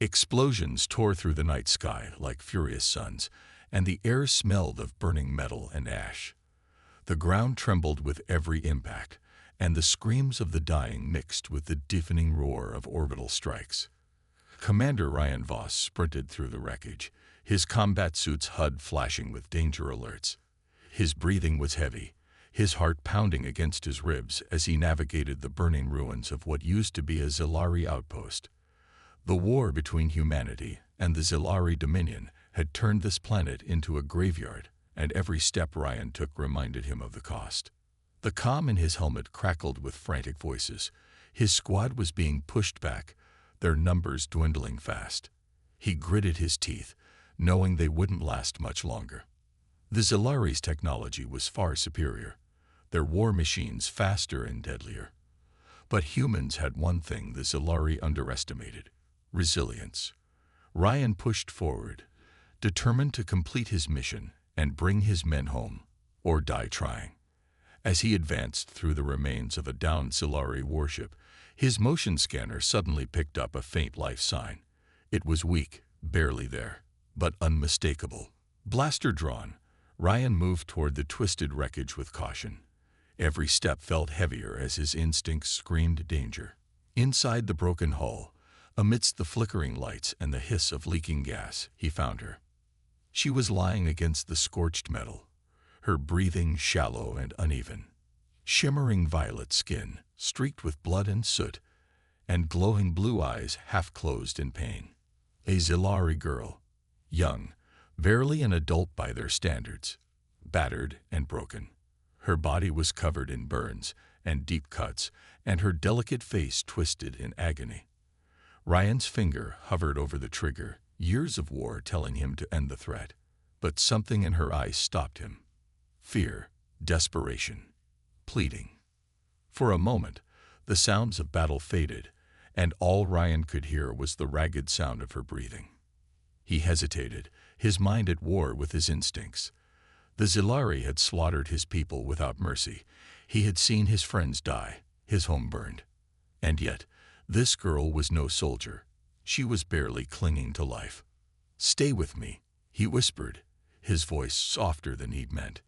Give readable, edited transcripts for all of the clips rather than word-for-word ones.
Explosions tore through the night sky like furious suns, and the air smelled of burning metal and ash. The ground trembled with every impact, and the screams of the dying mixed with the deafening roar of orbital strikes. Commander Ryan Voss sprinted through the wreckage, his combat suit's HUD flashing with danger alerts. His breathing was heavy, his heart pounding against his ribs as he navigated the burning ruins of what used to be a Zilari outpost. The war between humanity and the Zilari Dominion had turned this planet into a graveyard, and every step Ryan took reminded him of the cost. The comm in his helmet crackled with frantic voices. His squad was being pushed back, their numbers dwindling fast. He gritted his teeth, knowing they wouldn't last much longer. The Zilari's technology was far superior, their war machines faster and deadlier. But humans had one thing the Zilari underestimated: resilience. Ryan pushed forward, determined to complete his mission and bring his men home, or die trying. As he advanced through the remains of a downed Zilari warship, his motion scanner suddenly picked up a faint life sign. It was weak, barely there, but unmistakable. Blaster drawn, Ryan moved toward the twisted wreckage with caution. Every step felt heavier as his instincts screamed danger. Inside the broken hull, amidst the flickering lights and the hiss of leaking gas, he found her. She was lying against the scorched metal, her breathing shallow and uneven. Shimmering violet skin, streaked with blood and soot, and glowing blue eyes half closed in pain. A Zilari girl, young, barely an adult by their standards, battered and broken. Her body was covered in burns and deep cuts, and her delicate face twisted in agony. Ryan's finger hovered over the trigger, years of war telling him to end the threat. But something in her eyes stopped him. Fear, desperation, pleading. For a moment, the sounds of battle faded, and all Ryan could hear was the ragged sound of her breathing. He hesitated, his mind at war with his instincts. The Zilari had slaughtered his people without mercy. He had seen his friends die, his home burned. And yet, this girl was no soldier. She was barely clinging to life. "Stay with me," he whispered, his voice softer than he'd meant.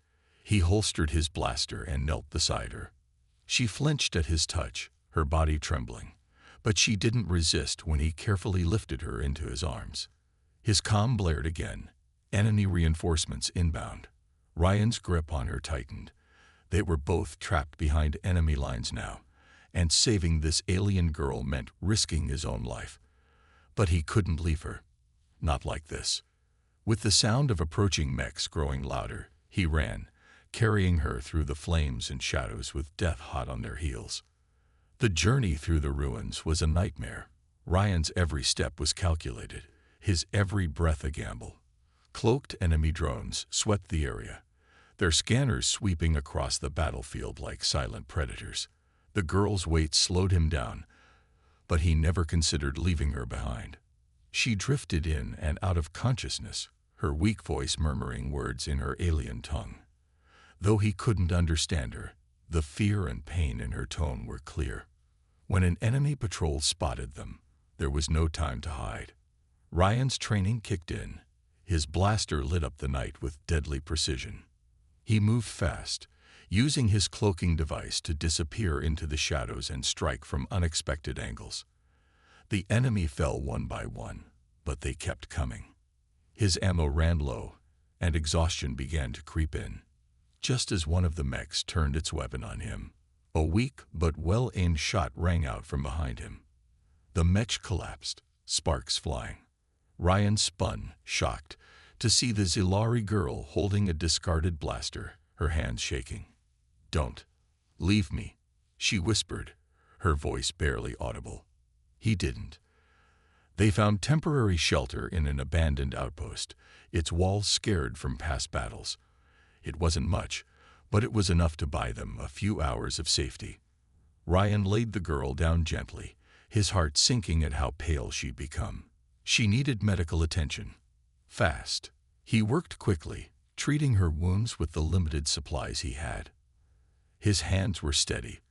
He holstered his blaster and knelt beside her. She flinched at his touch, her body trembling, but she didn't resist when he carefully lifted her into his arms. His comm blared again, enemy reinforcements inbound. Ryan's grip on her tightened. They were both trapped behind enemy lines now, and saving this alien girl meant risking his own life. But he couldn't leave her. Not like this. With the sound of approaching mechs growing louder, he ran, carrying her through the flames and shadows with death hot on their heels. The journey through the ruins was a nightmare. Ryan's every step was calculated, his every breath a gamble. Cloaked enemy drones swept the area, their scanners sweeping across the battlefield like silent predators. The girl's weight slowed him down, but he never considered leaving her behind. She drifted in and out of consciousness, her weak voice murmuring words in her alien tongue. Though he couldn't understand her, the fear and pain in her tone were clear. When an enemy patrol spotted them, there was no time to hide. Ryan's training kicked in. His blaster lit up the night with deadly precision. He moved fast, using his cloaking device to disappear into the shadows and strike from unexpected angles. The enemy fell one by one, but they kept coming. His ammo ran low, and exhaustion began to creep in. Just as one of the mechs turned its weapon on him, a weak but well-aimed shot rang out from behind him. The mech collapsed, sparks flying. Ryan spun, shocked, to see the Zilari girl holding a discarded blaster, her hands shaking. "Don't. Leave me," she whispered, her voice barely audible. He didn't. They found temporary shelter in an abandoned outpost, its walls scarred from past battles. It wasn't much, but it was enough to buy them a few hours of safety. Ryan laid the girl down gently, his heart sinking at how pale she'd become. She needed medical attention. Fast. He worked quickly, treating her wounds with the limited supplies he had. His hands were steady,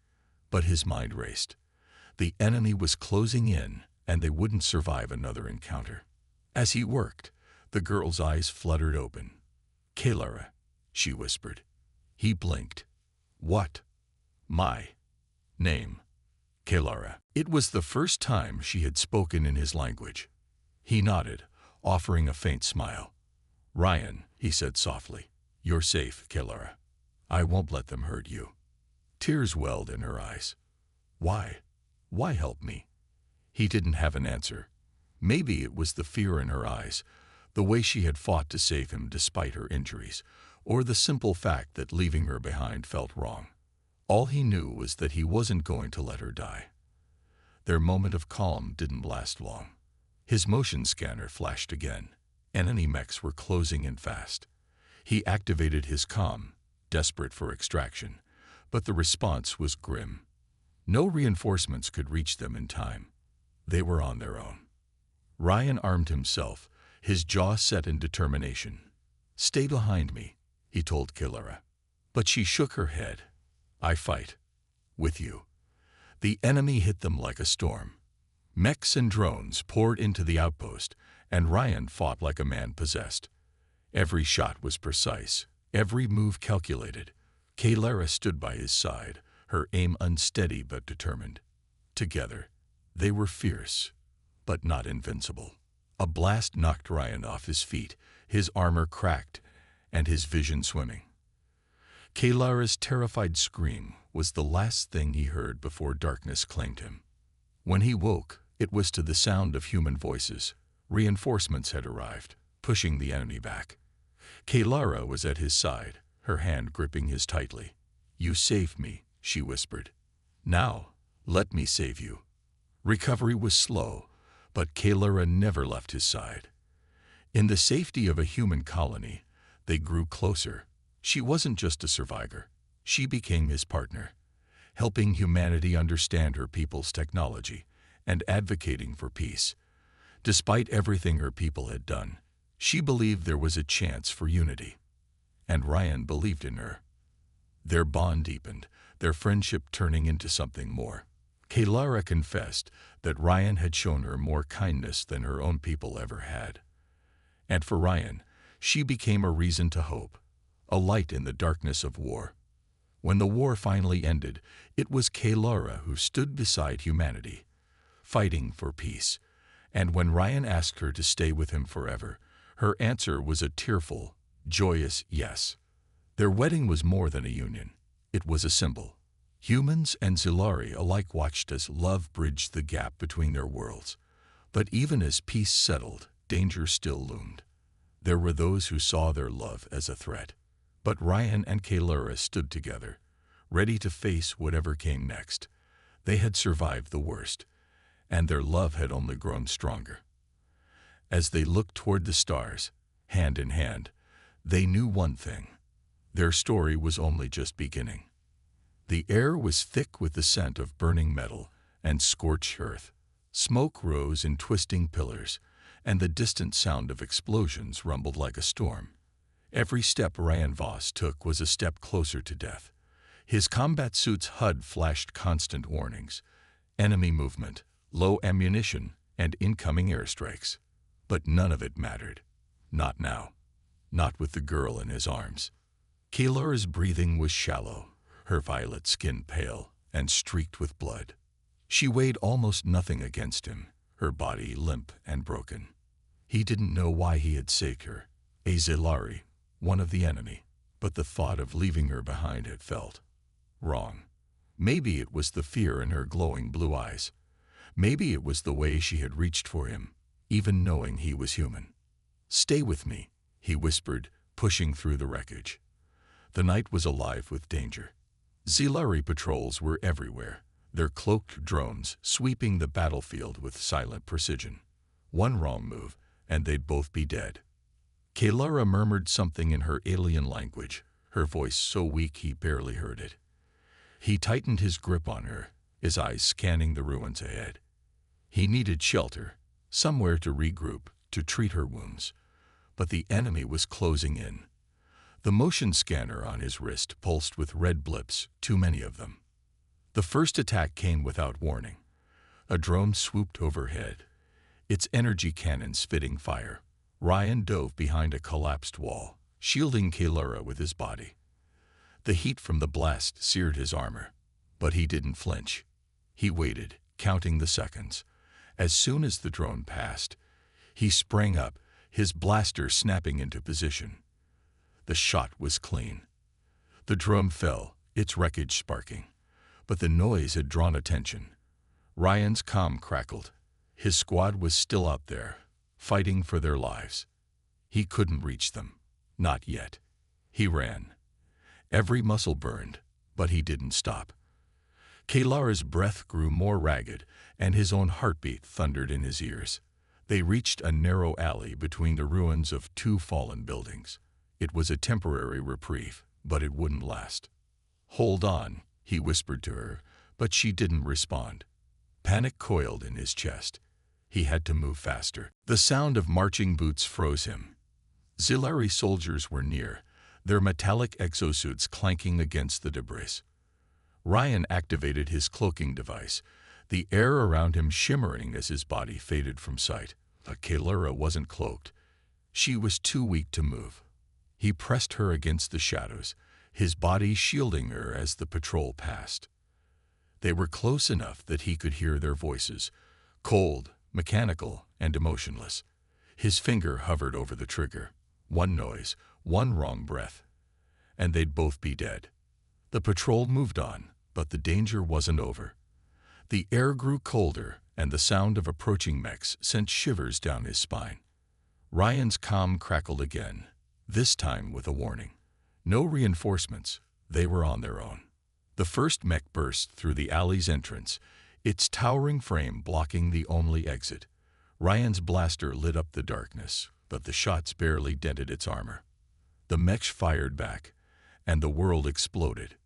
but his mind raced. The enemy was closing in, and they wouldn't survive another encounter. As he worked, the girl's eyes fluttered open. "Kalara," she whispered. He blinked. "What?" "My name, Kalara." It was the first time she had spoken in his language. He nodded, offering a faint smile. "Ryan," he said softly, "you're safe, Kalara. I won't let them hurt you." Tears welled in her eyes. "Why? Why help me?" He didn't have an answer. Maybe it was the fear in her eyes, the way she had fought to save him despite her injuries, or the simple fact that leaving her behind felt wrong. All he knew was that he wasn't going to let her die. Their moment of calm didn't last long. His motion scanner flashed again. Enemy mechs were closing in fast. He activated his comm, desperate for extraction, but the response was grim. No reinforcements could reach them in time. They were on their own. Ryan armed himself, his jaw set in determination. "Stay behind me," he told Kalara. But she shook her head. "I fight. With you." The enemy hit them like a storm. Mechs and drones poured into the outpost, and Ryan fought like a man possessed. Every shot was precise, every move calculated. Kalara stood by his side, her aim unsteady but determined. Together, they were fierce, but not invincible. A blast knocked Ryan off his feet, his armor cracked, and his vision swimming. Kalara's terrified scream was the last thing he heard before darkness claimed him. When he woke, it was to the sound of human voices. Reinforcements had arrived, pushing the enemy back. Kalara was at his side, her hand gripping his tightly. "You saved me," she whispered. "Now, let me save you." Recovery was slow, but Kalara never left his side. In the safety of a human colony, they grew closer. She wasn't just a survivor. She became his partner, helping humanity understand her people's technology and advocating for peace. Despite everything her people had done, she believed there was a chance for unity. And Ryan believed in her. Their bond deepened, their friendship turning into something more. Kalara confessed that Ryan had shown her more kindness than her own people ever had. And for Ryan, she became a reason to hope, a light in the darkness of war. When the war finally ended, it was Kalara who stood beside humanity, fighting for peace. And when Ryan asked her to stay with him forever, her answer was a tearful, joyous yes. Their wedding was more than a union. It was a symbol. Humans and Zilari alike watched as love bridged the gap between their worlds. But even as peace settled, danger still loomed. There were those who saw their love as a threat. But Ryan and Kalara stood together, ready to face whatever came next. They had survived the worst, and their love had only grown stronger. As they looked toward the stars, hand in hand, they knew one thing. Their story was only just beginning. The air was thick with the scent of burning metal and scorched earth. Smoke rose in twisting pillars, and the distant sound of explosions rumbled like a storm. Every step Ryan Voss took was a step closer to death. His combat suit's HUD flashed constant warnings. Enemy movement, low ammunition, and incoming airstrikes. But none of it mattered. Not now. Not with the girl in his arms. Kalara's breathing was shallow, her violet skin pale and streaked with blood. She weighed almost nothing against him, her body limp and broken. He didn't know why he had saved her, a Zilari, one of the enemy, but the thought of leaving her behind had felt wrong. Maybe it was the fear in her glowing blue eyes. Maybe it was the way she had reached for him, even knowing he was human. "Stay with me," he whispered, pushing through the wreckage. The night was alive with danger. Zilari patrols were everywhere, their cloaked drones sweeping the battlefield with silent precision. One wrong move, and they'd both be dead. Kalara murmured something in her alien language, her voice so weak he barely heard it. He tightened his grip on her, his eyes scanning the ruins ahead. He needed shelter, somewhere to regroup, to treat her wounds. But the enemy was closing in. The motion scanner on his wrist pulsed with red blips, too many of them. The first attack came without warning. A drone swooped overhead, its energy cannon spitting fire. Ryan dove behind a collapsed wall, shielding Kalara with his body. The heat from the blast seared his armor, but he didn't flinch. He waited, counting the seconds. As soon as the drone passed, he sprang up, his blaster snapping into position. The shot was clean. The drone fell, its wreckage sparking, but the noise had drawn attention. Ryan's comm crackled. His squad was still out there, fighting for their lives. He couldn't reach them. Not yet. He ran. Every muscle burned, but he didn't stop. Kalara's breath grew more ragged, and his own heartbeat thundered in his ears. They reached a narrow alley between the ruins of two fallen buildings. It was a temporary reprieve, but it wouldn't last. "Hold on," he whispered to her, but she didn't respond. Panic coiled in his chest. He had to move faster. The sound of marching boots froze him. Zilari soldiers were near, their metallic exosuits clanking against the debris. Ryan activated his cloaking device, the air around him shimmering as his body faded from sight. But Kalara wasn't cloaked. She was too weak to move. He pressed her against the shadows, his body shielding her as the patrol passed. They were close enough that he could hear their voices, cold, mechanical, and emotionless. His finger hovered over the trigger. One noise, one wrong breath, and they'd both be dead. The patrol moved on, but the danger wasn't over. The air grew colder, and the sound of approaching mechs sent shivers down his spine. Ryan's comm crackled again, this time with a warning. No reinforcements, they were on their own. The first mech burst through the alley's entrance, its towering frame blocking the only exit. Ryan's blaster lit up the darkness, but the shots barely dented its armor. The mech fired back, and the world exploded.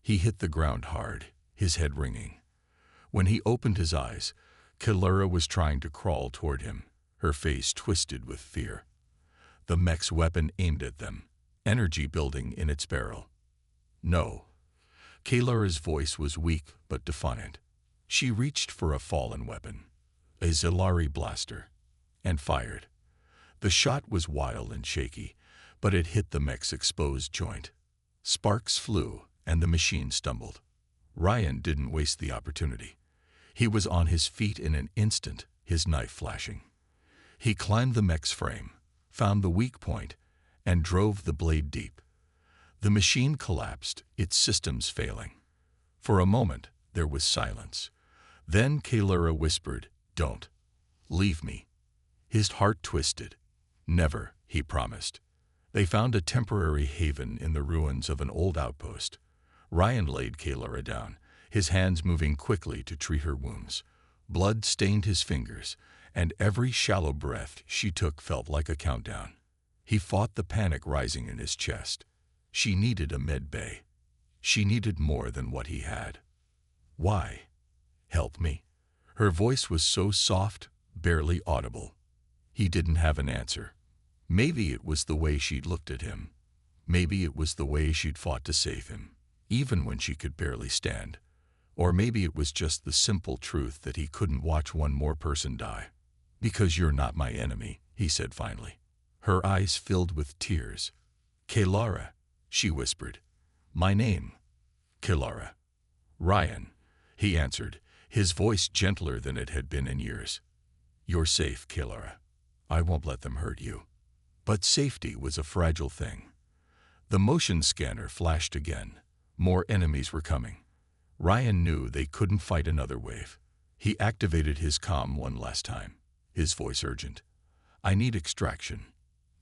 He hit the ground hard, his head ringing. When he opened his eyes, Kalara was trying to crawl toward him, her face twisted with fear. The mech's weapon aimed at them, energy building in its barrel. "No." Kalara's voice was weak but defiant. She reached for a fallen weapon, a Zilari blaster, and fired. The shot was wild and shaky, but it hit the mech's exposed joint. Sparks flew, and the machine stumbled. Ryan didn't waste the opportunity. He was on his feet in an instant, his knife flashing. He climbed the mech's frame, found the weak point, and drove the blade deep. The machine collapsed, its systems failing. For a moment, there was silence. Then Kalara whispered, "Don't. Leave me." His heart twisted. "Never," he promised. They found a temporary haven in the ruins of an old outpost. Ryan laid Kalara down, his hands moving quickly to treat her wounds. Blood stained his fingers, and every shallow breath she took felt like a countdown. He fought the panic rising in his chest. She needed a med bay. She needed more than what he had. "Why? Help me." Her voice was so soft, barely audible. He didn't have an answer. Maybe it was the way she'd looked at him. Maybe it was the way she'd fought to save him, even when she could barely stand. Or maybe it was just the simple truth that he couldn't watch one more person die. "Because you're not my enemy," he said finally. Her eyes filled with tears. "Kalara," she whispered. "My name, Kalara." "Ryan," he answered, his voice gentler than it had been in years. "You're safe, Kalara. I won't let them hurt you." But safety was a fragile thing. The motion scanner flashed again. More enemies were coming. Ryan knew they couldn't fight another wave. He activated his comm one last time, his voice urgent. "I need extraction.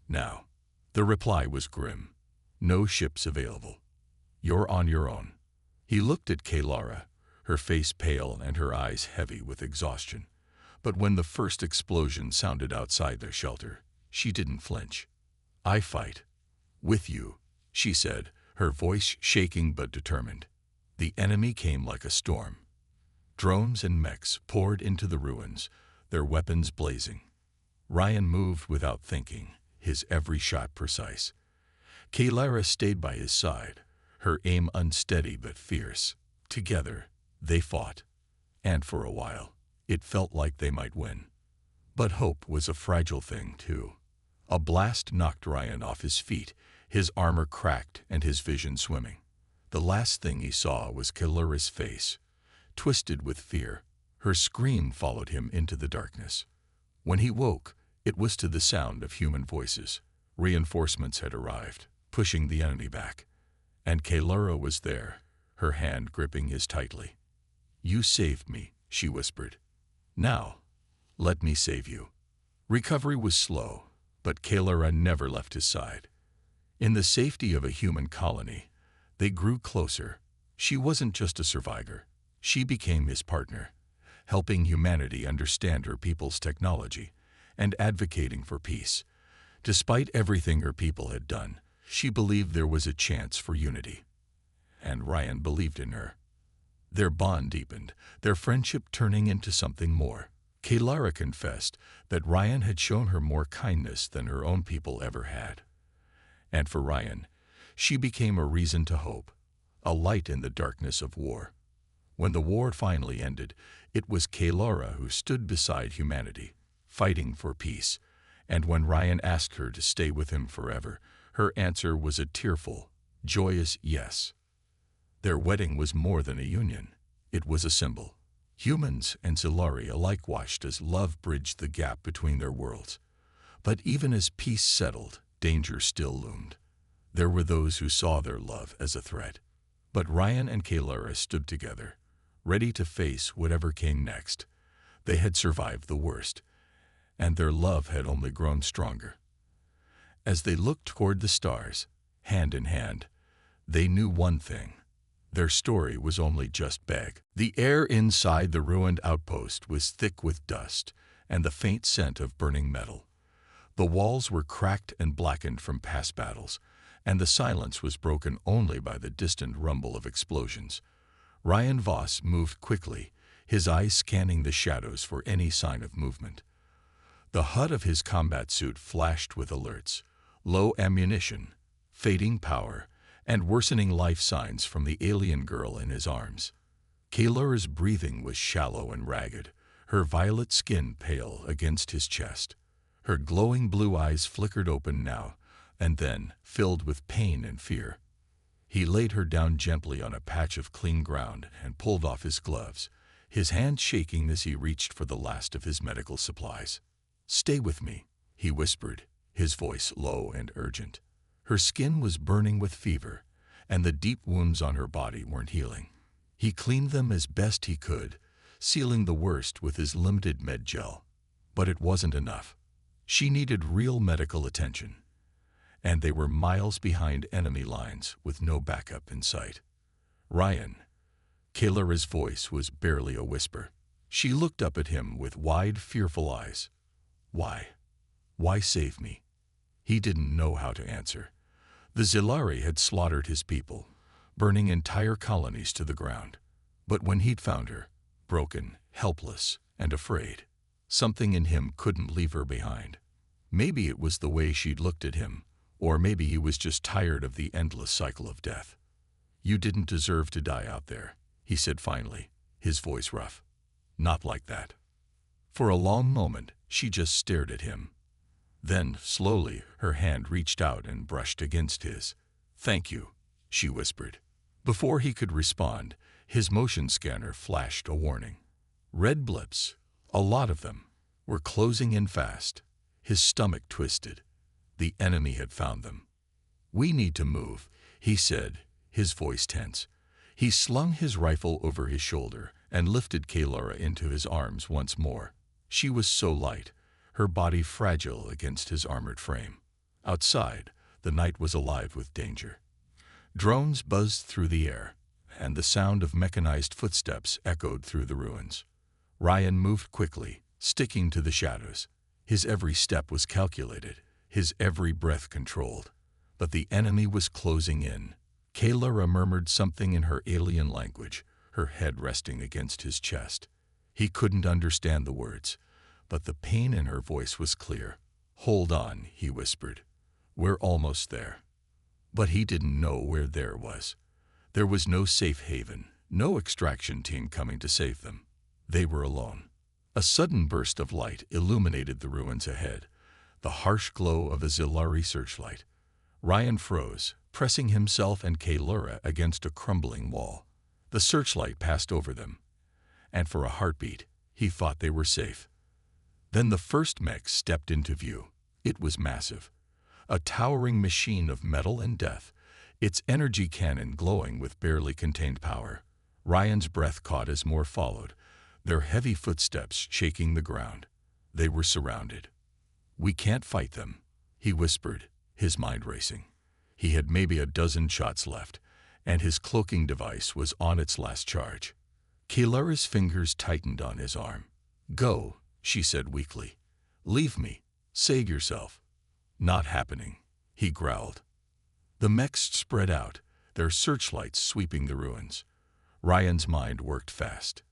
Now." The reply was grim. "No ships available. You're on your own." He looked at Kalara, her face pale and her eyes heavy with exhaustion. But when the first explosion sounded outside their shelter, she didn't flinch. "I fight. With you," she said, her voice shaking but determined. The enemy came like a storm. Drones and mechs poured into the ruins, their weapons blazing. Ryan moved without thinking, his every shot precise. Kalara stayed by his side, her aim unsteady but fierce. Together, they fought. And for a while, It felt like they might win. But hope was a fragile thing, too. A blast knocked Ryan off his feet, his armor cracked and his vision swimming. The last thing he saw was Kalura's face, twisted with fear. Her scream followed him into the darkness. When he woke, it was to the sound of human voices. Reinforcements had arrived, pushing the enemy back. And Kalura was there, her hand gripping his tightly. "You saved me," she whispered. "Now, let me save you." Recovery was slow, but Kalura never left his side. In the safety of a human colony, they grew closer. She wasn't just a survivor. She became his partner, helping humanity understand her people's technology and advocating for peace. Despite everything her people had done, she believed there was a chance for unity. And Ryan believed in her. Their bond deepened, their friendship turning into something more. Kalura confessed that Ryan had shown her more kindness than her own people ever had. And for Ryan, she became a reason to hope, a light in the darkness of war. When the war finally ended, it was Kalura who stood beside humanity, fighting for peace. And when Ryan asked her to stay with him forever, her answer was a tearful, joyous yes. Their wedding was more than a union. It was a symbol. Humans and Zilari alike watched as love bridged the gap between their worlds. But even as peace settled, danger still loomed. There were those who saw their love as a threat. But Ryan and Kalura stood together, ready to face whatever came next. They had survived the worst, and their love had only grown stronger. As they looked toward the stars, hand in hand, they knew one thing. Their story was only just begun. The air inside the ruined outpost was thick with dust and the faint scent of burning metal. The walls were cracked and blackened from past battles, and the silence was broken only by the distant rumble of explosions. Ryan Voss moved quickly, his eyes scanning the shadows for any sign of movement. The HUD of his combat suit flashed with alerts: low ammunition, fading power, and worsening life signs from the alien girl in his arms. Kalura's breathing was shallow and ragged, her violet skin pale against his chest. Her glowing blue eyes flickered open now and then, filled with pain and fear. He laid her down gently on a patch of clean ground and pulled off his gloves, his hand shaking as he reached for the last of his medical supplies. "Stay with me," he whispered, his voice low and urgent. Her skin was burning with fever, and the deep wounds on her body weren't healing. He cleaned them as best he could, sealing the worst with his limited med gel. But it wasn't enough. She needed real medical attention, and they were miles behind enemy lines with no backup in sight. "Ryan." Kalura's voice was barely a whisper. She looked up at him with wide, fearful eyes. "Why? Why save me?" He didn't know how to answer. The Zilari had slaughtered his people, burning entire colonies to the ground. But when he'd found her, broken, helpless, and afraid, something in him couldn't leave her behind. Maybe it was the way she'd looked at him, or maybe he was just tired of the endless cycle of death. "You didn't deserve to die out there," he said finally, his voice rough. "Not like that." For a long moment, she just stared at him. Then, slowly, her hand reached out and brushed against his. "Thank you," she whispered. Before he could respond, his motion scanner flashed a warning. Red blips, a lot of them, were closing in fast. His stomach twisted. The enemy had found them. "We need to move," he said, his voice tense. He slung his rifle over his shoulder and lifted Kalura into his arms once more. She was so light, her body fragile against his armored frame. Outside, the night was alive with danger. Drones buzzed through the air, and the sound of mechanized footsteps echoed through the ruins. Ryan moved quickly, sticking to the shadows. His every step was calculated, his every breath controlled. But the enemy was closing in. Kalura murmured something in her alien language, her head resting against his chest. He couldn't understand the words, but the pain in her voice was clear. "Hold on," he whispered. "We're almost there." But he didn't know where there was. There was no safe haven, no extraction team coming to save them. They were alone. A sudden burst of light illuminated the ruins ahead, the harsh glow of a Zilari searchlight. Ryan froze, pressing himself and Kaylura against a crumbling wall. The searchlight passed over them, and for a heartbeat, he thought they were safe. Then the first mech stepped into view. It was massive, a towering machine of metal and death, its energy cannon glowing with barely contained power. Ryan's breath caught as more followed, their heavy footsteps shaking the ground. They were surrounded. "We can't fight them," he whispered, his mind racing. He had maybe a dozen shots left, and his cloaking device was on its last charge. Kaylura's fingers tightened on his arm. "Go," she said weakly. "Leave me. Save yourself." "Not happening," he growled. The mechs spread out, their searchlights sweeping the ruins. Ryan's mind worked fast.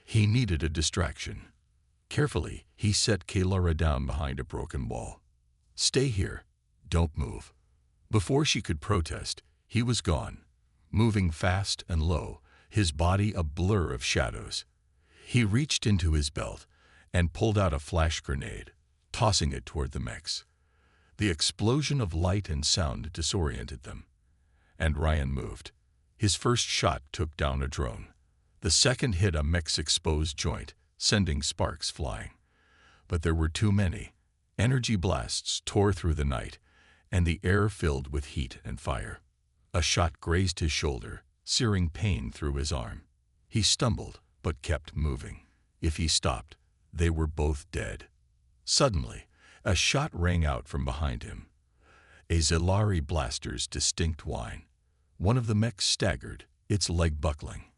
He needed a distraction. Carefully, he set Kaylura down behind a broken wall. "Stay here. Don't move." Before she could protest, he was gone, moving fast and low, his body a blur of shadows. He reached into his belt and pulled out a flash grenade, tossing it toward the mechs. The explosion of light and sound disoriented them, and Ryan moved. His first shot took down a drone. The second hit a mech's exposed joint, sending sparks flying. But there were too many. Energy blasts tore through the night, and the air filled with heat and fire. A shot grazed his shoulder, searing pain through his arm. He stumbled, but kept moving. If he stopped, they were both dead. Suddenly, a shot rang out from behind him. A Zilari blaster's distinct whine. One of the mechs staggered, its leg buckling.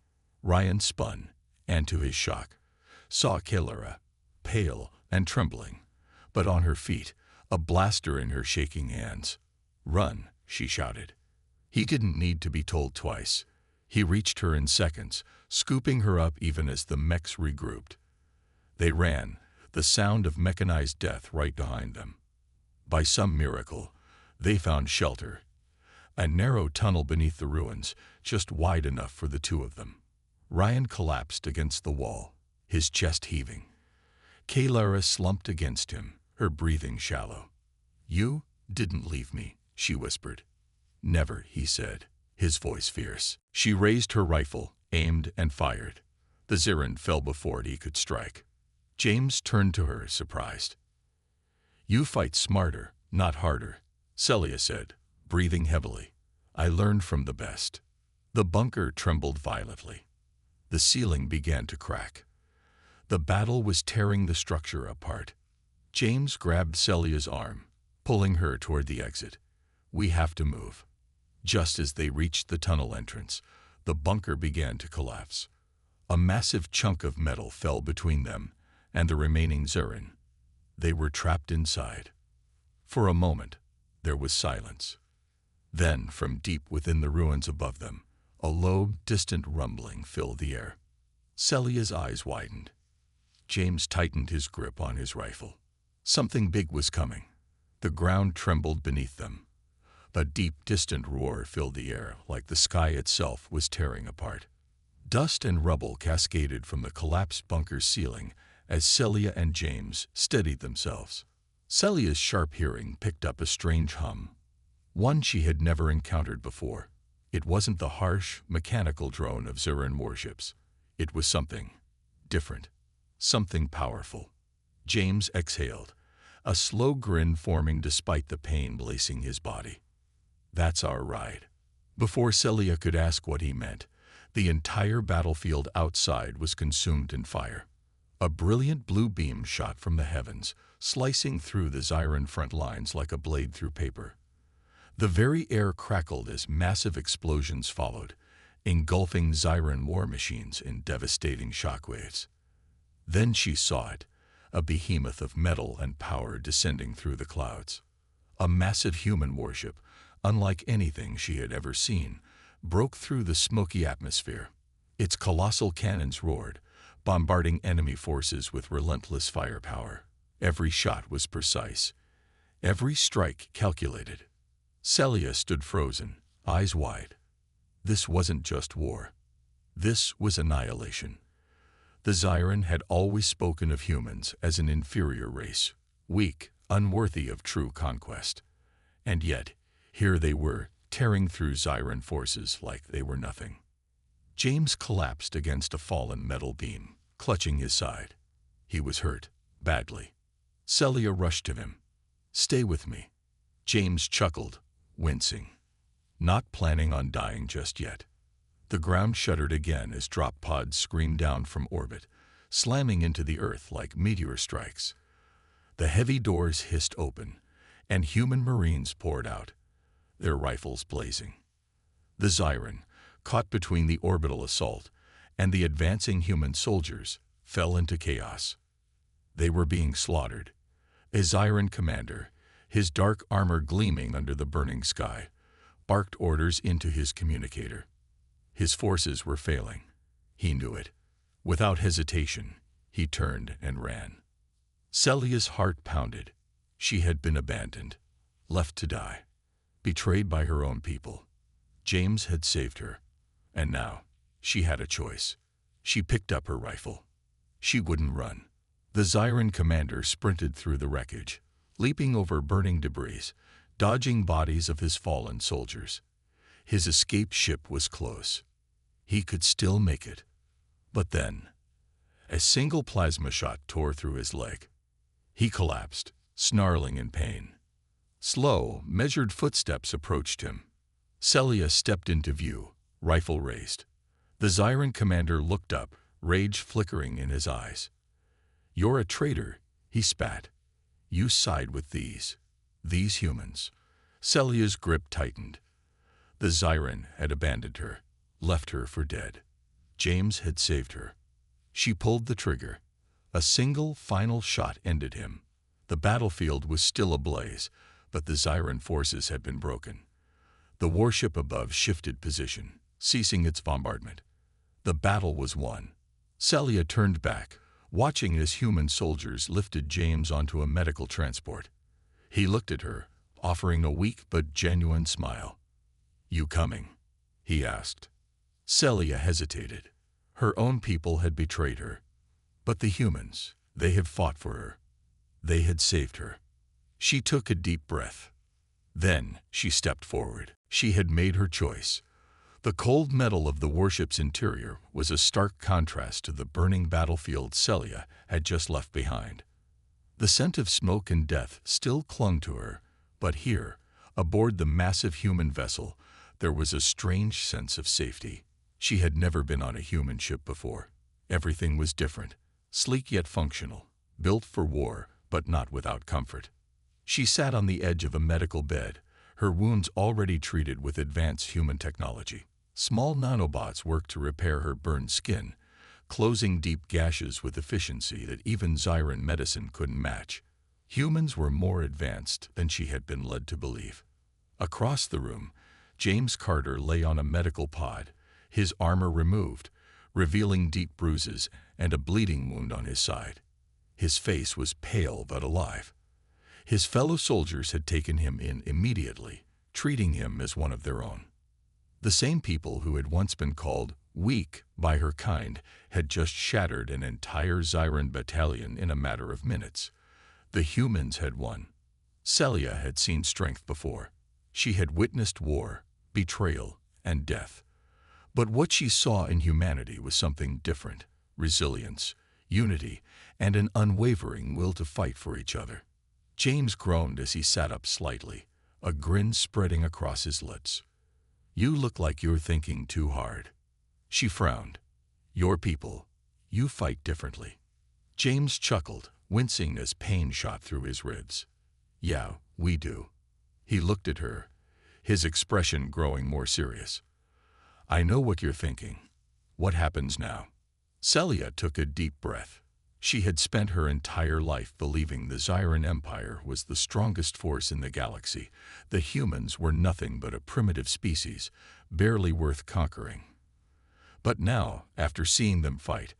Ryan spun, and to his shock, saw Kaylura, pale and trembling, but on her feet, a blaster in her shaking hands. "Run," she shouted. He didn't need to be told twice. He reached her in seconds, scooping her up even as the mechs regrouped. They ran, the sound of mechanized death right behind them. By some miracle, they found shelter. A narrow tunnel beneath the ruins, just wide enough for the two of them. Ryan collapsed against the wall, his chest heaving. Kaylura slumped against him, her breathing shallow. "You didn't leave me," she whispered. "Never," he said, his voice fierce. She raised her rifle, aimed and fired. The Ziran fell before he could strike. James turned to her, surprised. "You fight smarter, not harder," Celia said, breathing heavily. "I learned from the best." The bunker trembled violently. The ceiling began to crack. The battle was tearing the structure apart. James grabbed Celia's arm, pulling her toward the exit. "We have to move." Just as they reached the tunnel entrance, the bunker began to collapse. A massive chunk of metal fell between them and the remaining Ziran. They were trapped inside. For a moment, there was silence. Then, from deep within the ruins above them, a low, distant rumbling filled the air. Celia's eyes widened. James tightened his grip on his rifle. Something big was coming. The ground trembled beneath them. A deep, distant roar filled the air, like the sky itself was tearing apart. Dust and rubble cascaded from the collapsed bunker's ceiling as Celia and James steadied themselves. Celia's sharp hearing picked up a strange hum, one she had never encountered before. It wasn't the harsh, mechanical drone of Ziran warships. It was something different, something powerful. James exhaled, a slow grin forming despite the pain lacing his body. "That's our ride." Before Celia could ask what he meant, the entire battlefield outside was consumed in fire. A brilliant blue beam shot from the heavens, slicing through the Ziran front lines like a blade through paper. The very air crackled as massive explosions followed, engulfing Ziran war machines in devastating shockwaves. Then she saw it, a behemoth of metal and power descending through the clouds. A massive human warship, unlike anything she had ever seen, broke through the smoky atmosphere. Its colossal cannons roared, bombarding enemy forces with relentless firepower. Every shot was precise, every strike calculated. Celia stood frozen, eyes wide. This wasn't just war. This was annihilation. The Zyran had always spoken of humans as an inferior race, weak, unworthy of true conquest. And yet, here they were, tearing through Zyran forces like they were nothing. James collapsed against a fallen metal beam, clutching his side. He was hurt, badly. Celia rushed to him. "Stay with me." James chuckled, wincing, not planning on dying just yet. The ground shuddered again as drop pods screamed down from orbit, slamming into the earth like meteor strikes. The heavy doors hissed open, and human Marines poured out, their rifles blazing. The Zyran, caught between the orbital assault and the advancing human soldiers, fell into chaos. They were being slaughtered. A Zyran commander, his dark armor gleaming under the burning sky, barked orders into his communicator. His forces were failing. He knew it. Without hesitation, he turned and ran. Celia's heart pounded. She had been abandoned, left to die, betrayed by her own people. James had saved her, and now she had a choice. She picked up her rifle. She wouldn't run. The Zyran commander sprinted through the wreckage, leaping over burning debris, dodging bodies of his fallen soldiers. His escape ship was close. He could still make it. But then, a single plasma shot tore through his leg. He collapsed, snarling in pain. Slow, measured footsteps approached him. Celia stepped into view, rifle raised. The Zyran commander looked up, rage flickering in his eyes. "You're a traitor," he spat. "You side with these humans." Celia's grip tightened. The Zyran had abandoned her, left her for dead. James had saved her. She pulled the trigger. A single, final shot ended him. The battlefield was still ablaze, but the Zyran forces had been broken. The warship above shifted position, ceasing its bombardment. The battle was won. Celia turned back, watching as human soldiers lifted James onto a medical transport. He looked at her, offering a weak but genuine smile. "You coming?" he asked. Celia hesitated. Her own people had betrayed her. But the humans, they had fought for her. They had saved her. She took a deep breath. Then she stepped forward. She had made her choice. The cold metal of the warship's interior was a stark contrast to the burning battlefield Celia had just left behind. The scent of smoke and death still clung to her, but here, aboard the massive human vessel, there was a strange sense of safety. She had never been on a human ship before. Everything was different, sleek yet functional, built for war, but not without comfort. She sat on the edge of a medical bed, her wounds already treated with advanced human technology. Small nanobots worked to repair her burned skin, closing deep gashes with efficiency that even Zyran medicine couldn't match. Humans were more advanced than she had been led to believe. Across the room, James Carter lay on a medical pod, his armor removed, revealing deep bruises and a bleeding wound on his side. His face was pale but alive. His fellow soldiers had taken him in immediately, treating him as one of their own. The same people who had once been called weak by her kind had just shattered an entire Zyran battalion in a matter of minutes. The humans had won. Celia had seen strength before. She had witnessed war, betrayal, and death. But what she saw in humanity was something different: resilience, unity, and an unwavering will to fight for each other. James groaned as he sat up slightly, a grin spreading across his lips. "You look like you're thinking too hard." She frowned. "Your people, you fight differently." James chuckled, wincing as pain shot through his ribs. "Yeah, we do." He looked at her, his expression growing more serious. "I know what you're thinking. What happens now?" Celia took a deep breath. She had spent her entire life believing the Zyran Empire was the strongest force in the galaxy. The humans were nothing but a primitive species, barely worth conquering. But now, after seeing them fight,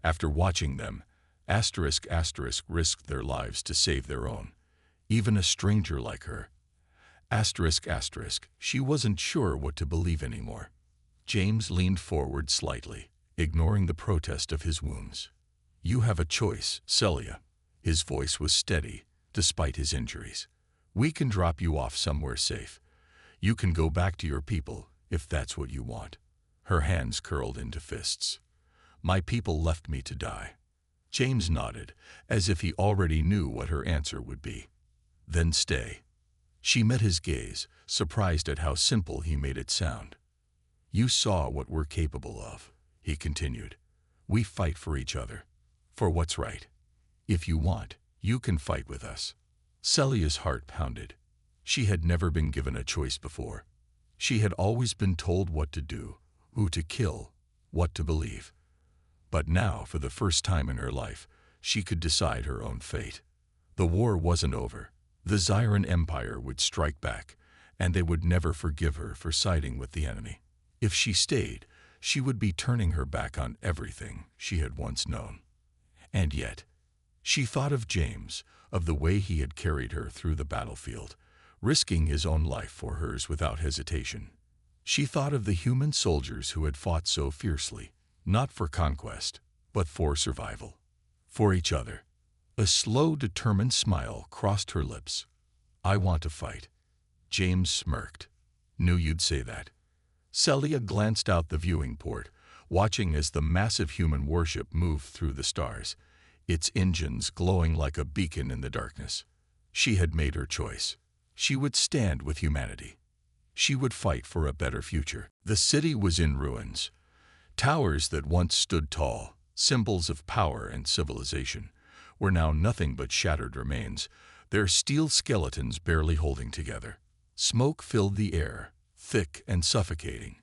after watching them, risked their lives to save their own, even a stranger like her. She wasn't sure what to believe anymore. James leaned forward slightly, ignoring the protest of his wounds. "You have a choice, Celia." His voice was steady, despite his injuries. "We can drop you off somewhere safe. You can go back to your people, if that's what you want." Her hands curled into fists. "My people left me to die." James nodded, as if he already knew what her answer would be. "Then stay." She met his gaze, surprised at how simple he made it sound. "You saw what we're capable of," he continued. "We fight for each other, for what's right. If you want, you can fight with us." Celia's heart pounded. She had never been given a choice before. She had always been told what to do, who to kill, what to believe. But now, for the first time in her life, she could decide her own fate. The war wasn't over. The Zyran Empire would strike back, and they would never forgive her for siding with the enemy. If she stayed, she would be turning her back on everything she had once known. And yet, she thought of James, of the way he had carried her through the battlefield, risking his own life for hers without hesitation. She thought of the human soldiers who had fought so fiercely, not for conquest, but for survival. For each other. A slow, determined smile crossed her lips. "I want to fight." James smirked. "Knew you'd say that." Celia glanced out the viewing port, watching as the massive human warship moved through the stars, its engines glowing like a beacon in the darkness. She had made her choice. She would stand with humanity. She would fight for a better future. The city was in ruins. Towers that once stood tall, symbols of power and civilization, were now nothing but shattered remains, their steel skeletons barely holding together. Smoke filled the air, thick and suffocating,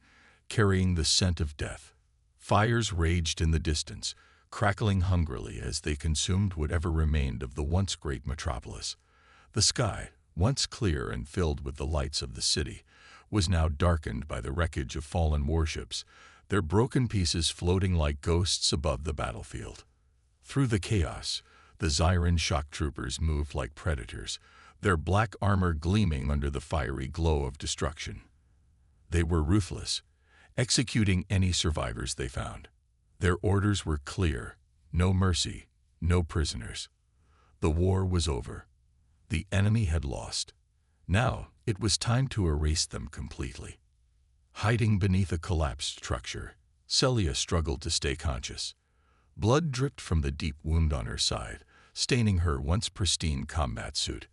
carrying the scent of death. Fires raged in the distance, crackling hungrily as they consumed whatever remained of the once great metropolis. The sky, once clear and filled with the lights of the city, was now darkened by the wreckage of fallen warships, their broken pieces floating like ghosts above the battlefield. Through the chaos, the Zyran shock troopers moved like predators, their black armor gleaming under the fiery glow of destruction. They were ruthless, executing any survivors they found. Their orders were clear: no mercy, no prisoners. The war was over. The enemy had lost. Now it was time to erase them completely. Hiding beneath a collapsed structure, Celia struggled to stay conscious. Blood dripped from the deep wound on her side, staining her once pristine combat suit.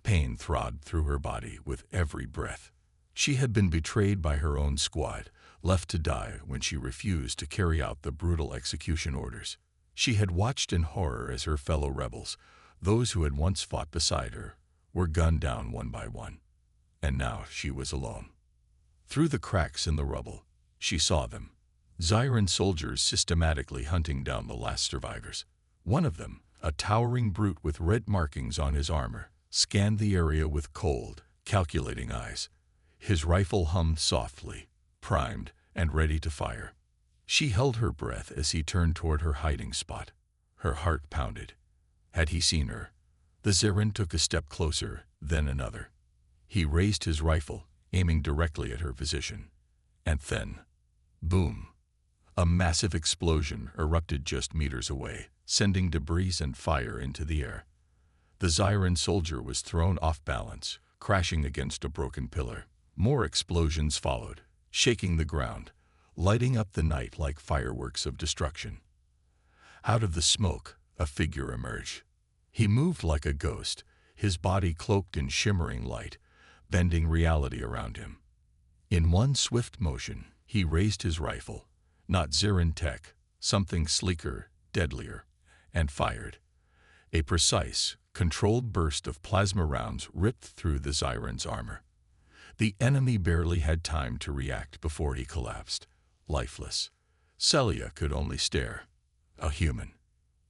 Pain throbbed through her body with every breath. She had been betrayed by her own squad, left to die when she refused to carry out the brutal execution orders. She had watched in horror as her fellow rebels, those who had once fought beside her, were gunned down one by one. And now she was alone. Through the cracks in the rubble, she saw them. Zyran soldiers systematically hunting down the last survivors. One of them, a towering brute with red markings on his armor, scanned the area with cold, calculating eyes. His rifle hummed softly, primed and ready to fire. She held her breath as he turned toward her hiding spot. Her heart pounded. Had he seen her? The Zyran took a step closer, then another. He raised his rifle, aiming directly at her position. And then, boom! A massive explosion erupted just meters away, sending debris and fire into the air. The Zyran soldier was thrown off balance, crashing against a broken pillar. More explosions followed, shaking the ground, lighting up the night like fireworks of destruction. Out of the smoke, a figure emerged. He moved like a ghost, his body cloaked in shimmering light, bending reality around him. In one swift motion, he raised his rifle, not Zyran tech, something sleeker, deadlier, and fired. A precise, controlled burst of plasma rounds ripped through the Zyran's armor. The enemy barely had time to react before he collapsed, lifeless. Celia could only stare. A human.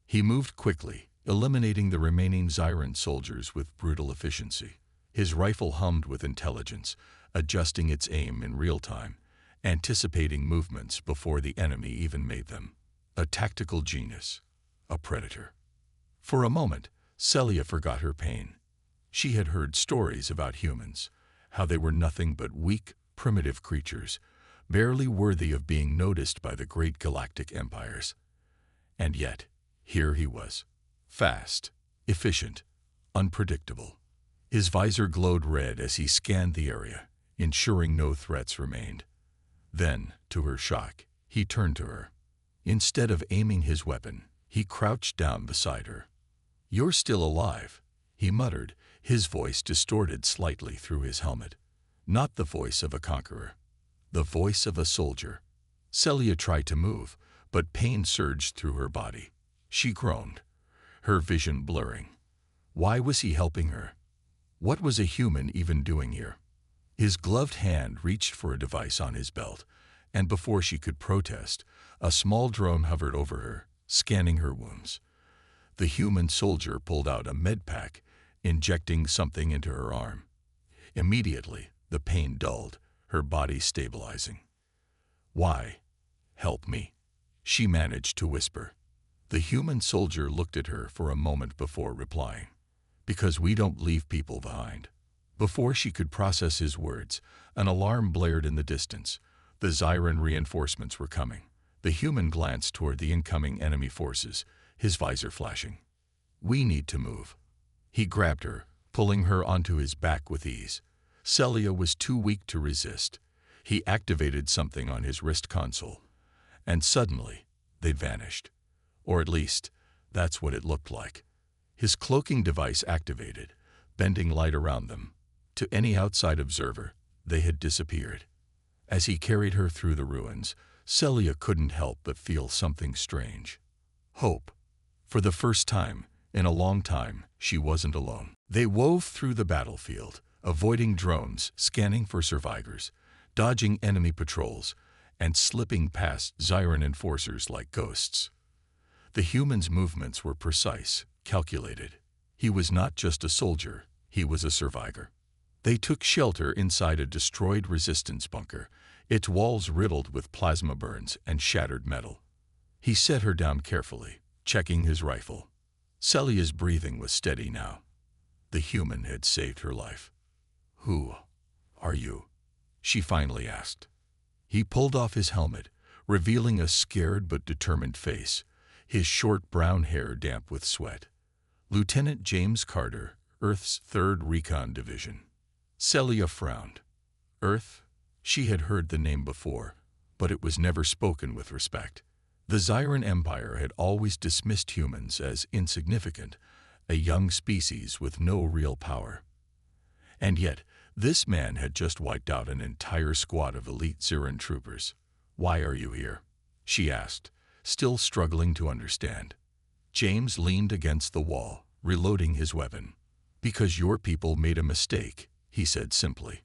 He moved quickly, eliminating the remaining Zyran soldiers with brutal efficiency. His rifle hummed with intelligence, adjusting its aim in real time, anticipating movements before the enemy even made them. A tactical genius. A predator. For a moment, Celia forgot her pain. She had heard stories about humans, how they were nothing but weak, primitive creatures, barely worthy of being noticed by the great galactic empires. And yet, here he was, fast, efficient, unpredictable. His visor glowed red as he scanned the area, ensuring no threats remained. Then, to her shock, he turned to her. Instead of aiming his weapon, he crouched down beside her. "You're still alive," he muttered, his voice distorted slightly through his helmet. Not the voice of a conqueror, the voice of a soldier. Celia tried to move, but pain surged through her body. She groaned, her vision blurring. Why was he helping her? What was a human even doing here? His gloved hand reached for a device on his belt, and before she could protest, a small drone hovered over her, scanning her wounds. The human soldier pulled out a med pack, injecting something into her arm. Immediately, the pain dulled, her body stabilizing. "Why? Help me," she managed to whisper. The human soldier looked at her for a moment before replying. "Because we don't leave people behind." Before she could process his words, an alarm blared in the distance. The Zyran reinforcements were coming. The human glanced toward the incoming enemy forces, his visor flashing. "We need to move." He grabbed her, pulling her onto his back with ease. Celia was too weak to resist. He activated something on his wrist console, and suddenly they'd vanished. Or at least, that's what it looked like. His cloaking device activated, bending light around them. To any outside observer, they had disappeared. As he carried her through the ruins, Celia couldn't help but feel something strange. Hope. For the first time, in a long time, she wasn't alone. They wove through the battlefield, avoiding drones, scanning for survivors, dodging enemy patrols, and slipping past Zyran enforcers like ghosts. The human's movements were precise, calculated. He was not just a soldier, he was a survivor. They took shelter inside a destroyed resistance bunker, its walls riddled with plasma burns and shattered metal. He set her down carefully, checking his rifle. Celia's breathing was steady now. The human had saved her life. "Who are you?" she finally asked. He pulled off his helmet, revealing a scared but determined face, his short brown hair damp with sweat. "Lieutenant James Carter, Earth's 3rd Recon Division." Celia frowned. Earth? She had heard the name before, but it was never spoken with respect. The Zyran Empire had always dismissed humans as insignificant, a young species with no real power. And yet, this man had just wiped out an entire squad of elite Zyran troopers. "Why are you here?" she asked, still struggling to understand. James leaned against the wall, reloading his weapon. "Because your people made a mistake," he said simply.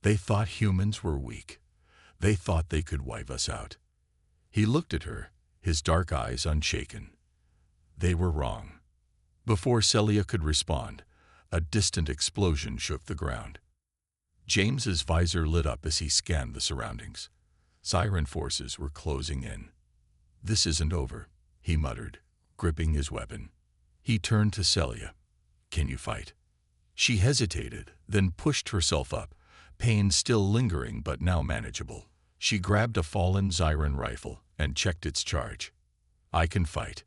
"They thought humans were weak. They thought they could wipe us out." He looked at her, his dark eyes unshaken. They were wrong. Before Celia could respond, a distant explosion shook the ground. James's visor lit up as he scanned the surroundings. Zyran forces were closing in. "This isn't over," he muttered, gripping his weapon. He turned to Celia. "Can you fight?" She hesitated, then pushed herself up, pain still lingering but now manageable. She grabbed a fallen Zyran rifle and checked its charge. "I can fight."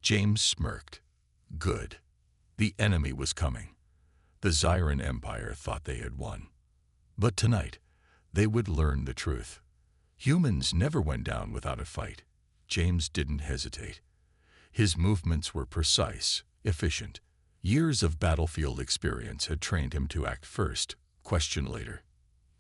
James smirked. Good. The enemy was coming. The Zyran Empire thought they had won. But tonight, they would learn the truth. Humans never went down without a fight. James didn't hesitate. His movements were precise, efficient. Years of battlefield experience had trained him to act first, question later.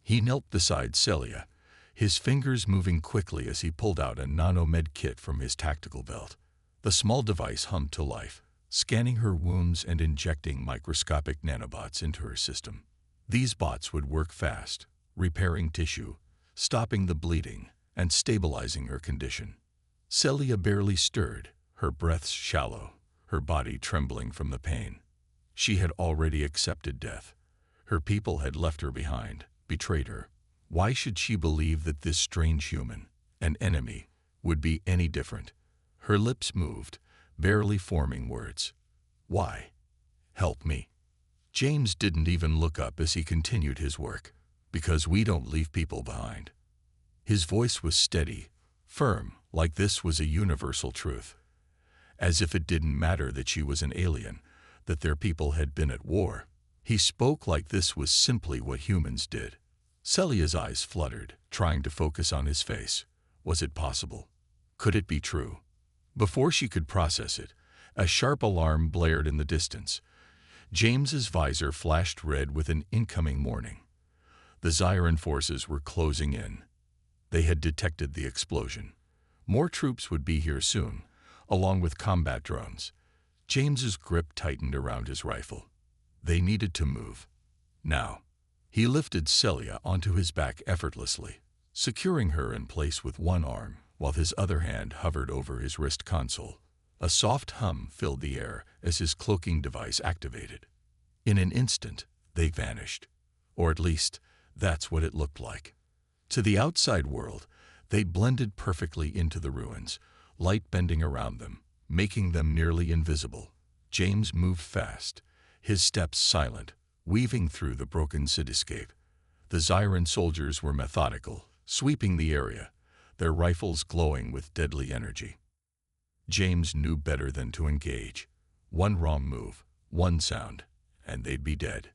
He knelt beside Celia, his fingers moving quickly as he pulled out a nanomed kit from his tactical belt. The small device hummed to life, scanning her wounds and injecting microscopic nanobots into her system. These bots would work fast, repairing tissue, stopping the bleeding, and stabilizing her condition. Celia barely stirred, her breaths shallow, her body trembling from the pain. She had already accepted death. Her people had left her behind, betrayed her. Why should she believe that this strange human, an enemy, would be any different? Her lips moved, barely forming words. "Why? Help me." James didn't even look up as he continued his work. "Because we don't leave people behind." His voice was steady, firm, like this was a universal truth. As if it didn't matter that she was an alien, that their people had been at war. He spoke like this was simply what humans did. Celia's eyes fluttered, trying to focus on his face. Was it possible? Could it be true? Before she could process it, a sharp alarm blared in the distance. James's visor flashed red with an incoming warning. The Zyran forces were closing in. They had detected the explosion. More troops would be here soon, along with combat drones. James's grip tightened around his rifle. They needed to move. Now. He lifted Celia onto his back effortlessly, securing her in place with one arm, while his other hand hovered over his wrist console. A soft hum filled the air as his cloaking device activated. In an instant, they vanished. Or at least, that's what it looked like. To the outside world, they blended perfectly into the ruins, light bending around them, making them nearly invisible. James moved fast, his steps silent, weaving through the broken cityscape. The Zyran soldiers were methodical, sweeping the area, their rifles glowing with deadly energy. James knew better than to engage. One wrong move, one sound, and they'd be dead.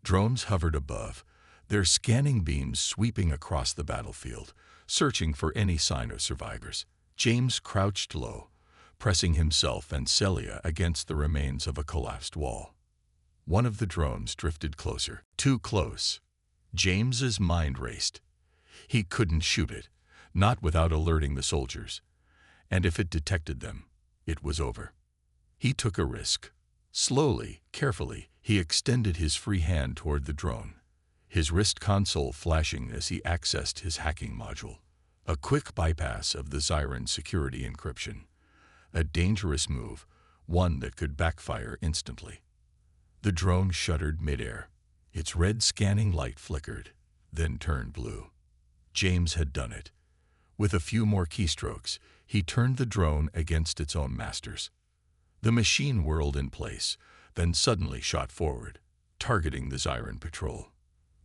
Drones hovered above, their scanning beams sweeping across the battlefield, searching for any sign of survivors. James crouched low, pressing himself and Celia against the remains of a collapsed wall. One of the drones drifted closer, too close. James's mind raced. He couldn't shoot it, not without alerting the soldiers. And if it detected them, it was over. He took a risk. Slowly, carefully, he extended his free hand toward the drone, his wrist console flashing as he accessed his hacking module. A quick bypass of the Zyran security encryption. A dangerous move, one that could backfire instantly. The drone shuddered midair. Its red scanning light flickered, then turned blue. James had done it. With a few more keystrokes, he turned the drone against its own masters. The machine whirled in place, then suddenly shot forward, targeting the Zyran patrol.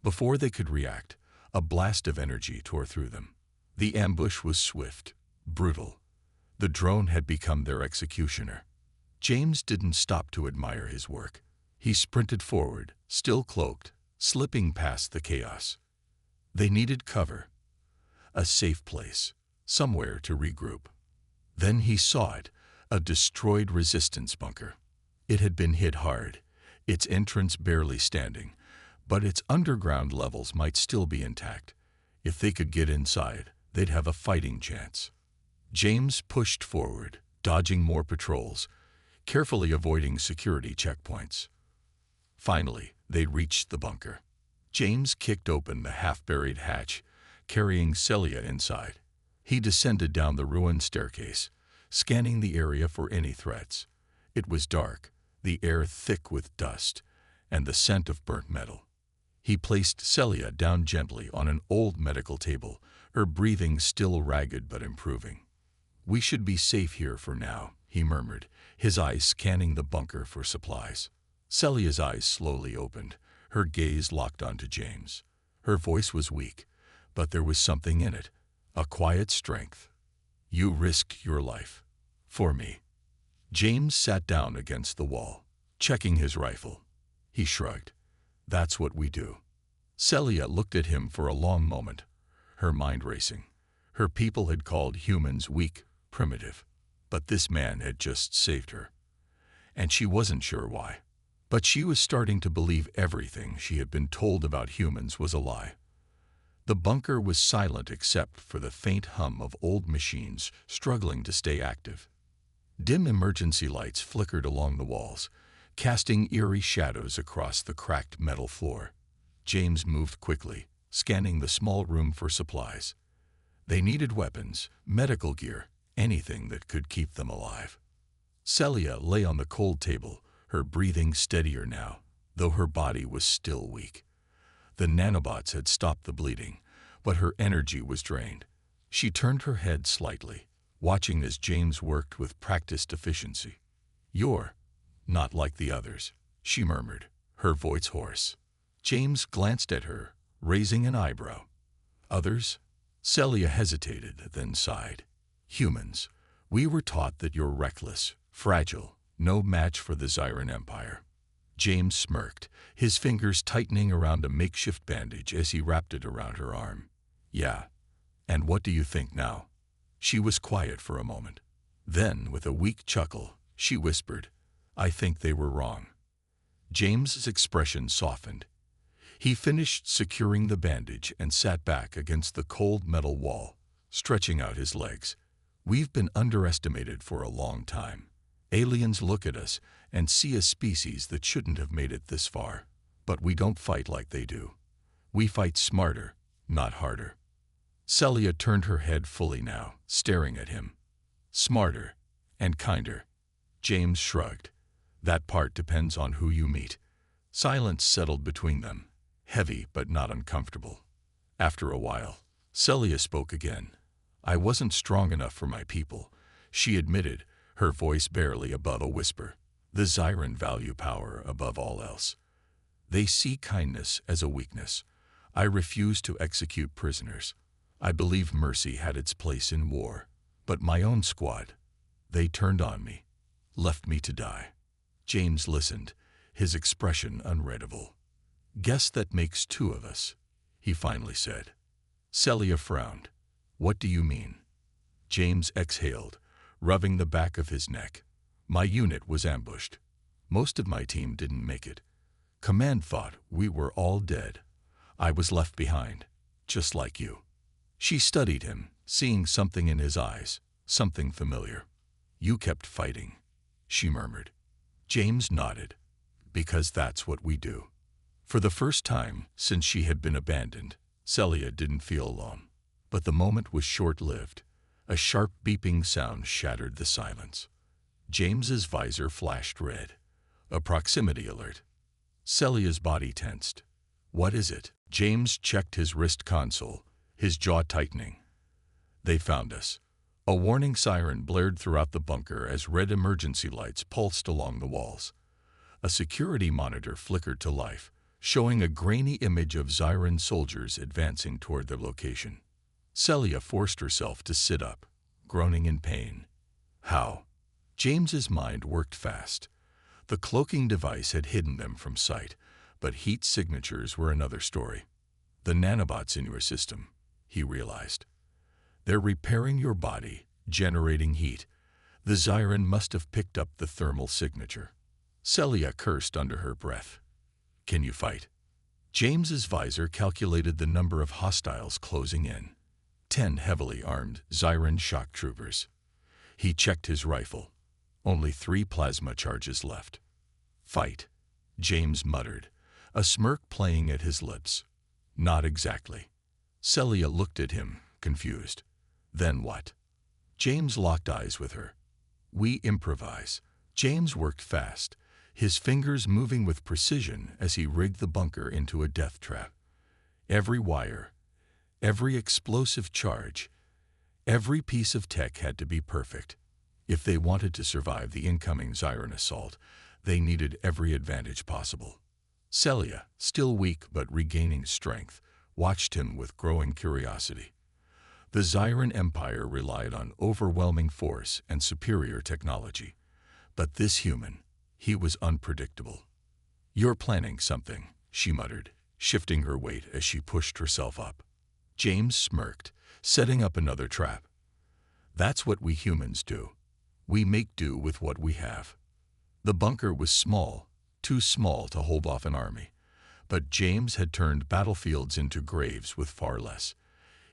Before they could react, a blast of energy tore through them. The ambush was swift, brutal. The drone had become their executioner. James didn't stop to admire his work. He sprinted forward, still cloaked, slipping past the chaos. They needed cover, a safe place, somewhere to regroup. Then he saw it, a destroyed resistance bunker. It had been hit hard, its entrance barely standing, but its underground levels might still be intact. If they could get inside, they'd have a fighting chance. James pushed forward, dodging more patrols, carefully avoiding security checkpoints. Finally, they reached the bunker. James kicked open the half-buried hatch, carrying Celia inside. He descended down the ruined staircase, scanning the area for any threats. It was dark, the air thick with dust, and the scent of burnt metal. He placed Celia down gently on an old medical table, her breathing still ragged but improving. "We should be safe here for now," he murmured, his eyes scanning the bunker for supplies. Celia's eyes slowly opened, her gaze locked onto James. Her voice was weak, but there was something in it, a quiet strength. "You risked your life. For me." James sat down against the wall, checking his rifle. He shrugged. "That's what we do." Celia looked at him for a long moment, her mind racing. Her people had called humans weak, primitive, but this man had just saved her. And she wasn't sure why. But she was starting to believe everything she had been told about humans was a lie. The bunker was silent except for the faint hum of old machines struggling to stay active. Dim emergency lights flickered along the walls, casting eerie shadows across the cracked metal floor. James moved quickly, scanning the small room for supplies. They needed weapons, medical gear, anything that could keep them alive. Celia lay on the cold table, her breathing steadier now, though her body was still weak. The nanobots had stopped the bleeding, but her energy was drained. She turned her head slightly, watching as James worked with practiced efficiency. "You're not like the others," she murmured, her voice hoarse. James glanced at her, raising an eyebrow. "Others?" Celia hesitated, then sighed. Humans, we were taught that you're reckless, fragile, no match for the Zyran Empire. James smirked, his fingers tightening around a makeshift bandage as he wrapped it around her arm. Yeah. And what do you think now? She was quiet for a moment. Then, with a weak chuckle, she whispered, I think they were wrong. James's expression softened. He finished securing the bandage and sat back against the cold metal wall, stretching out his legs. We've been underestimated for a long time. Aliens look at us and see a species that shouldn't have made it this far. But we don't fight like they do. We fight smarter, not harder. Celia turned her head fully now, staring at him. Smarter and kinder. James shrugged. That part depends on who you meet. Silence settled between them, heavy but not uncomfortable. After a while, Celia spoke again. I wasn't strong enough for my people, she admitted, her voice barely above a whisper. The Zyran value power above all else. They see kindness as a weakness. I refuse to execute prisoners. I believe mercy had its place in war. But my own squad, they turned on me, left me to die. James listened, his expression unreadable. Guess that makes two of us, he finally said. Celia frowned. What do you mean? James exhaled, rubbing the back of his neck. My unit was ambushed. Most of my team didn't make it. Command thought we were all dead. I was left behind, just like you. She studied him, seeing something in his eyes, something familiar. You kept fighting, she murmured. James nodded. Because that's what we do. For the first time since she had been abandoned, Celia didn't feel alone. But the moment was short-lived. A sharp beeping sound shattered the silence. James's visor flashed red. A proximity alert. Celia's body tensed. What is it? James checked his wrist console, his jaw tightening. They found us. A warning siren blared throughout the bunker as red emergency lights pulsed along the walls. A security monitor flickered to life, showing a grainy image of Zyran soldiers advancing toward their location. Celia forced herself to sit up, groaning in pain. How? James's mind worked fast. The cloaking device had hidden them from sight, but heat signatures were another story. The nanobots in your system, he realized. They're repairing your body, generating heat. The Zyran must have picked up the thermal signature. Celia cursed under her breath. Can you fight? James's visor calculated the number of hostiles closing in. 10 heavily armed Zyran shock troopers. He checked his rifle. Only 3 plasma charges left. Fight, James muttered, a smirk playing at his lips. Not exactly. Celia looked at him, confused. Then what? James locked eyes with her. We improvise. James worked fast, his fingers moving with precision as he rigged the bunker into a death trap. Every wire, every explosive charge, every piece of tech had to be perfect. If they wanted to survive the incoming Zyran assault, they needed every advantage possible. Celia, still weak but regaining strength, watched him with growing curiosity. The Zyran Empire relied on overwhelming force and superior technology. But this human, he was unpredictable. You're planning something, she muttered, shifting her weight as she pushed herself up. James smirked, setting up another trap. That's what we humans do. We make do with what we have. The bunker was small, too small to hold off an army. But James had turned battlefields into graves with far less.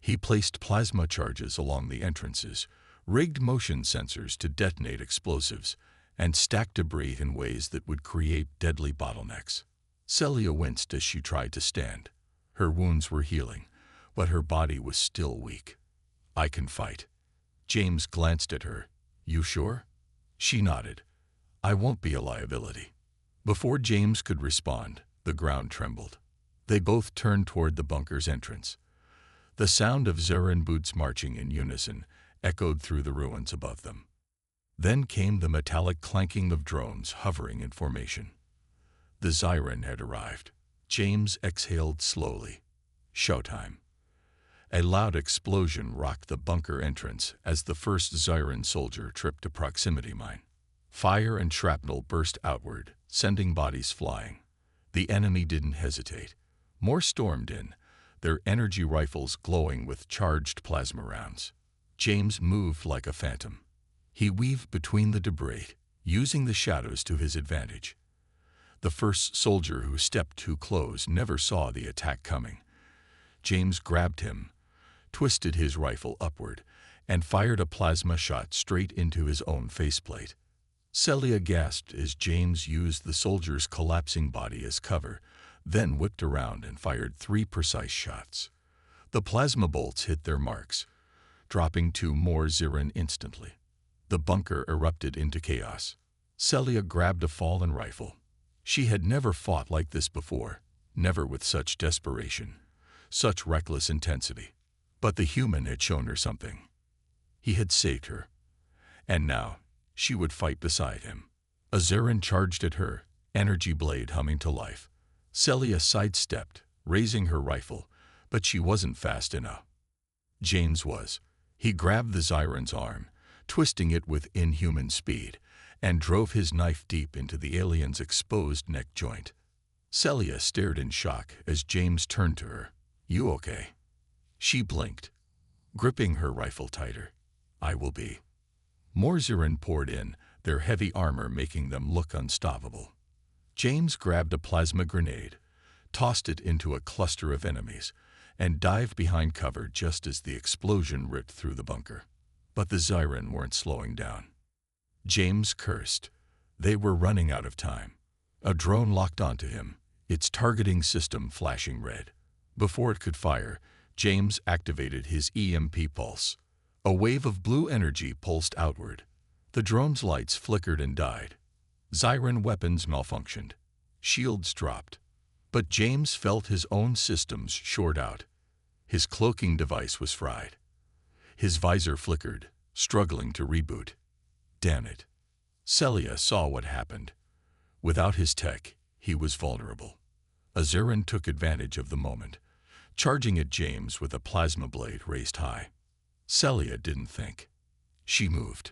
He placed plasma charges along the entrances, rigged motion sensors to detonate explosives, and stacked debris in ways that would create deadly bottlenecks. Celia winced as she tried to stand. Her wounds were healing, but her body was still weak. I can fight. James glanced at her. You sure? She nodded. I won't be a liability. Before James could respond, the ground trembled. They both turned toward the bunker's entrance. The sound of Zyran boots marching in unison echoed through the ruins above them. Then came the metallic clanking of drones hovering in formation. The Zyran had arrived. James exhaled slowly. Showtime. A loud explosion rocked the bunker entrance as the first Zyran soldier tripped a proximity mine. Fire and shrapnel burst outward, sending bodies flying. The enemy didn't hesitate. More stormed in, their energy rifles glowing with charged plasma rounds. James moved like a phantom. He weaved between the debris, using the shadows to his advantage. The first soldier who stepped too close never saw the attack coming. James grabbed him, twisted his rifle upward, and fired a plasma shot straight into his own faceplate. Celia gasped as James used the soldier's collapsing body as cover, then whipped around and fired 3 precise shots. The plasma bolts hit their marks, dropping 2 more Zyran instantly. The bunker erupted into chaos. Celia grabbed a fallen rifle. She had never fought like this before, never with such desperation, such reckless intensity. But the human had shown her something. He had saved her. And now, she would fight beside him. A Zyran charged at her, energy blade humming to life. Celia sidestepped, raising her rifle, but she wasn't fast enough. James was. He grabbed the Zyran's arm, twisting it with inhuman speed, and drove his knife deep into the alien's exposed neck joint. Celia stared in shock as James turned to her. "You okay?" She blinked, gripping her rifle tighter. "I will be." More Zyran poured in, their heavy armor making them look unstoppable. James grabbed a plasma grenade, tossed it into a cluster of enemies, and dived behind cover just as the explosion ripped through the bunker. But the Zyran weren't slowing down. James cursed. They were running out of time. A drone locked onto him, its targeting system flashing red. Before it could fire, James activated his EMP pulse. A wave of blue energy pulsed outward. The drone's lights flickered and died. Zyran weapons malfunctioned. Shields dropped. But James felt his own systems short out. His cloaking device was fried. His visor flickered, struggling to reboot. Damn it. Celia saw what happened. Without his tech, he was vulnerable. A Zyran took advantage of the moment, charging at James with a plasma blade raised high. Celia didn't think. She moved.